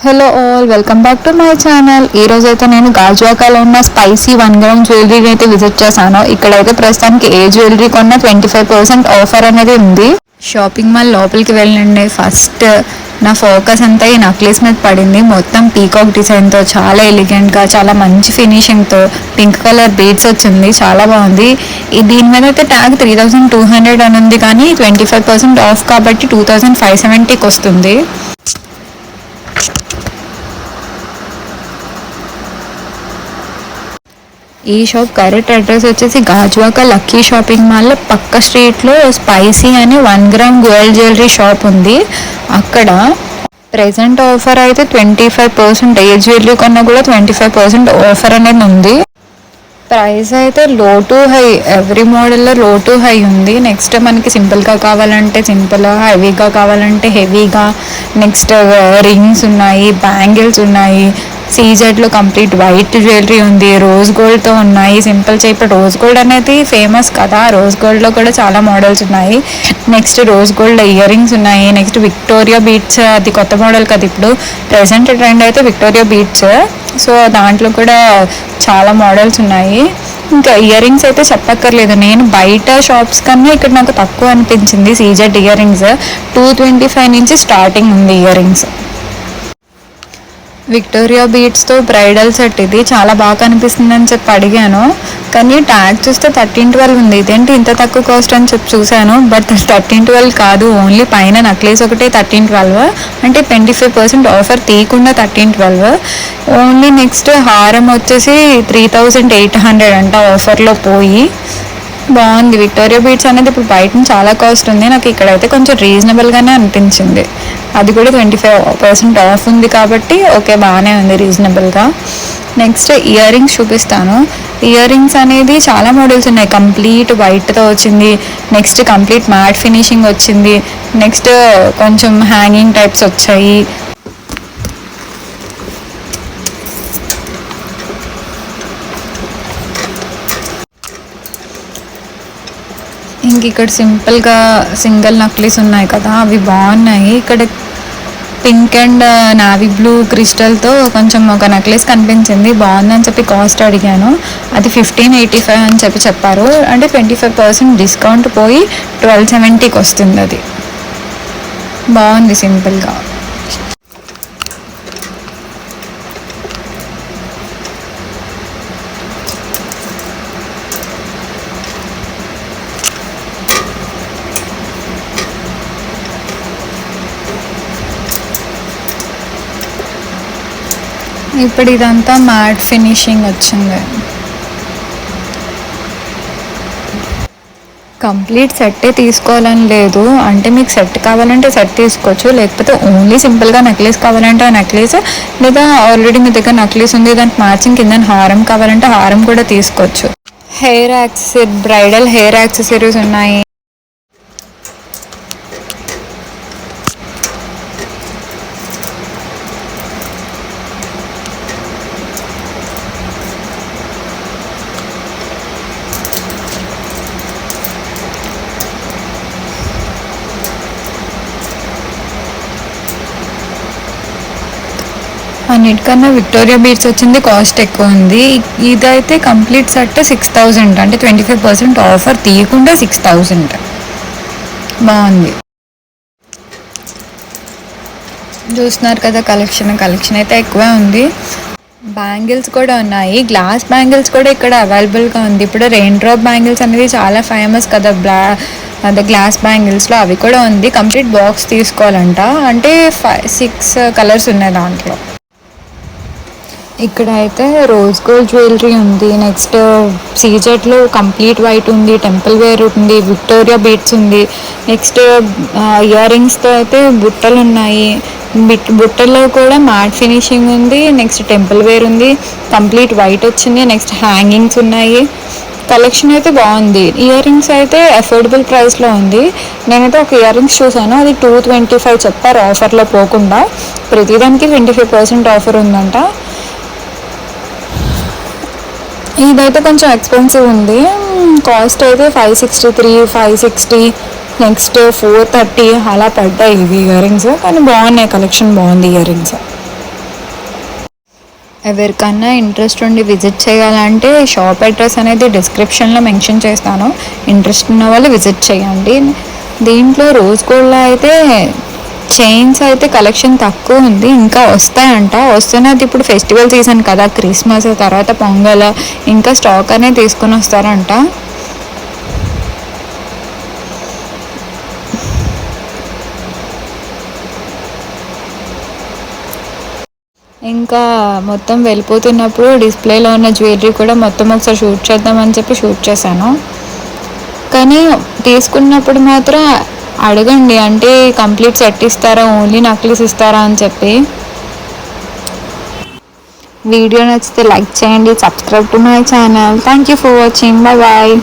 Hello all, welcome back to my channel. ఈ రోజు అయితే నేను గాజువాకలో ఉన్న స్పైసీ 1 గ్రామ్ జ్యువెలరీని అయితే విజిట్ చేశాను. ఇక్కడైతే ప్రస్తుతానికి ఏ జ్యువెలరీ కొన్నా 25% ఆఫర్ అనేది ఉంది. షాపింగ్ మాల్ లోపలికి వెళ్ళండి. ఫస్ట్ నా ఫోకస్ అంతా ఈ నక్లెస్ మీద పడింది. మొత్తం పీకాక్ డిజైన్తో, చాలా ఎలిగెంట్గా, చాలా మంచి ఫినిషింగ్తో, పింక్ కలర్ బీడ్స్ వచ్చింది, చాలా బాగుంది. దీని మీద అయితే ట్యాగ్ 3200 అని ఉంది, కానీ 25% ఆఫ్ కాబట్టి 2570కి వస్తుంది. ఈ షాప్ కరెక్ట్ అడ్రస్ వచ్చేసి గాజువాక లక్కీ షాపింగ్ మాల్ పక్క స్ట్రీట్లో స్పైసీ అని 1 గ్రామ్ గోల్డ్ జ్యువెలరీ షాప్ ఉంది. అక్కడ ప్రెజెంట్ ఆఫర్ అయితే 25%, ఏ జ్యువెలరీ కొన్నా కూడా 25% ఆఫర్ అనేది ఉంది. ప్రైస్ అయితే లో టు హై, ఎవ్రీ మోడల్లో లో టు హై ఉంది. నెక్స్ట్ మనకి సింపుల్గా కావాలంటే సింపుల్, హెవీగా కావాలంటే హెవీగా, నెక్స్ట్ రింగ్స్ ఉన్నాయి, బ్యాంగిల్స్ ఉన్నాయి. సీజెడ్లో కంప్లీట్ వైట్ జ్యువెలరీ ఉంది, రోజ్ గోల్డ్తో ఉన్నాయి. సింపుల్ ఇప్పుడు రోజ్ గోల్డ్ అనేది ఫేమస్ కదా, రోజ్ గోల్డ్లో కూడా చాలా మోడల్స్ ఉన్నాయి. Next rose gold ear rings ఉన్నాయి. నెక్స్ట్ విక్టోరియా బీట్స్, అది కొత్త మోడల్ కదా, ఇప్పుడు ప్రెసెంట్ ట్రెండ్ అయితే విక్టోరియా బీట్స్. సో దాంట్లో కూడా చాలా మోడల్స్ ఉన్నాయి. ఇంకా ఇయర్ రింగ్స్ అయితే చెప్పక్కర్లేదు, నేను బయట షాప్స్ కన్నా ఇక్కడ నాకు తక్కువ అనిపించింది. సీజెడ్ ఇయర్ రింగ్స్ 225 నుంచి స్టార్టింగ్ ఉంది ఇయర్ రింగ్స్. విక్టోరియా బీట్స్తో బ్రైడల్ సెట్, ఇది చాలా బాగా కనిపిస్తుంది అని చెప్పి అడిగాను, కానీ ట్యాగ్ చూస్తే 1312 ఉంది. ఇదేంటి ఇంత తక్కువ కాస్ట్ అని చెప్పి చూశాను, బట్ 1312 కాదు, ఓన్లీ పైన నక్లెస్ ఒకటే 1312, అంటే 25% ఆఫర్ తీయకుండా 1312 ఓన్లీ. నెక్స్ట్ హారం వచ్చేసి 3800 అంట ఆఫర్లో పోయి. బాగుంది విక్టోరియా బీట్స్ అనేది. ఇప్పుడు బయట చాలా కాస్ట్ ఉంది, నాకు ఇక్కడైతే కొంచెం రీజనబుల్గానే అనిపించింది. అది కూడా 25% ఆఫ్ ఉంది కాబట్టి ఓకే, బాగానే ఉంది రీజనబుల్గా. నెక్స్ట్ ఇయర్ రింగ్స్ చూపిస్తాను. ఇయర్ రింగ్స్ అనేది చాలా మోడల్స్ ఉన్నాయి. కంప్లీట్ వైట్తో వచ్చింది, నెక్స్ట్ కంప్లీట్ మ్యాట్ ఫినిషింగ్ వచ్చింది, నెక్స్ట్ కొంచెం హ్యాంగింగ్ టైప్స్ వచ్చాయి. ఇంక ఇక్కడ సింపుల్గా సింగిల్ నక్లీస్ ఉన్నాయి కదా, అవి బాగున్నాయి. ఇక్కడ పింక్ అండ్ నావీ బ్లూ క్రిస్టల్తో కొంచెం ఒక నెక్లెస్ కనిపించింది, బాగుందని చెప్పి కాస్ట్ అడిగాను. అది 1585 అని చెప్పారు, అంటే 25% డిస్కౌంట్ పోయి 1270కి వస్తుంది. అది బాగుంది సింపుల్గా. ఇప్పుడు ఇదంతా మ్యాట్ ఫినిషింగ్ వచ్చింది. కంప్లీట్ సెట్టే తీసుకోవాలని లేదు, అంటే మీకు సెట్ కావాలంటే సెట్ తీసుకోవచ్చు, లేకపోతే ఓన్లీ సింపుల్గా నెక్లెస్ కావాలంటే ఆ నెక్లెస్, లేదా ఆల్రెడీ మీ దగ్గర నెక్లెస్ ఉంది దానికి మ్యాచింగ్ కింద హారం కావాలంటే హారం కూడా తీసుకోవచ్చు. Hair accessory, bridal hair accessories ఉన్నాయి. అన్నిటికన్నా విక్టోరియా బీట్స్ వచ్చింది కాస్ట్ ఎక్కువ ఉంది. ఇదైతే కంప్లీట్ సెట్ 6000, అంటే 25% ఆఫర్ తీయకుండా 6000. బాగుంది. చూస్తున్నారు కదా, కలెక్షన్ అయితే ఎక్కువే ఉంది. బ్యాంగిల్స్ కూడా ఉన్నాయి, గ్లాస్ బ్యాంగిల్స్ కూడా ఇక్కడ అవైలబుల్గా ఉంది. ఇప్పుడు రెయిన్ డ్రాప్ బ్యాంగిల్స్ అనేది చాలా ఫేమస్ కదా, అదే గ్లాస్ బ్యాంగిల్స్లో అవి కూడా ఉంది. కంప్లీట్ బాక్స్ తీసుకోవాలంట, అంటే 6 కలర్స్ ఉన్నాయి దాంట్లో. ఇక్కడ అయితే రోజ్ గోల్డ్ జ్యువెలరీ ఉంది. నెక్స్ట్ సీజెట్లో కంప్లీట్ వైట్ ఉంది, టెంపుల్ వేర్ ఉంది, విక్టోరియా బీట్స్ ఉంది. నెక్స్ట్ ఇయర్ రింగ్స్తో అయితే బుట్టలు ఉన్నాయి, బుట్టల్లో కూడా మ్యాట్ ఫినిషింగ్ ఉంది. నెక్స్ట్ టెంపుల్ వేర్ ఉంది, కంప్లీట్ వైట్ వచ్చింది. నెక్స్ట్ హ్యాంగింగ్స్ ఉన్నాయి. కలెక్షన్ అయితే బాగుంది. ఇయర్ రింగ్స్ అయితే అఫోర్డబుల్ ప్రైస్లో ఉంది. నేనైతే ఒక ఇయర్ రింగ్స్ చూసాను, అది 225 చెప్పారు ఆఫర్లో పోకుండా. ప్రతిదానికి 25% ఆఫర్ ఉందంట. ఇదైతే కొంచెం ఎక్స్పెన్సివ్ ఉంది, కాస్ట్ అయితే 563, 560, నెక్స్ట్ 430 అలా పడ్డాయి ఇవి ఇయర్ రింగ్స్. కానీ బాగున్నాయి, కలెక్షన్ బాగుంది ఇయర్ రింగ్స్. ఎవరికన్నా ఇంట్రెస్ట్ ఉండి విజిట్ చేయాలంటే షాప్ అడ్రస్ అనేది డిస్క్రిప్షన్లో మెన్షన్ చేస్తాను. ఇంట్రెస్ట్ ఉన్న వాళ్ళు విజిట్ చేయండి. దీంట్లో రోజ్ గోల్డ్లో అయితే చైన్స్ అయితే కలెక్షన్ తక్కువ ఉంది, ఇంకా వస్తాయంట. వస్తున్నది ఇప్పుడు ఫెస్టివల్ సీజన్ కదా, క్రిస్మస్ తర్వాత పొంగల్, ఇంకా స్టాక్ అనేది తీసుకొని వస్తారంట. ఇంకా మొత్తం వెళ్ళిపోతున్నప్పుడు డిస్ప్లేలో ఉన్న జ్యువెలరీ కూడా మొత్తం ఒకసారి షూట్ చేద్దామని చెప్పి షూట్ చేశాను. కానీ తీసుకున్నప్పుడు మాత్రం అడగండి, అంటే కంప్లీట్ సెట్ ఇస్తారా, ఓన్లీ నక్లీస్ ఇస్తారా అని చెప్పి. వీడియో నచ్చితే లైక్ చేయండి, subscribe to my channel. Thank you for watching. Bye bye.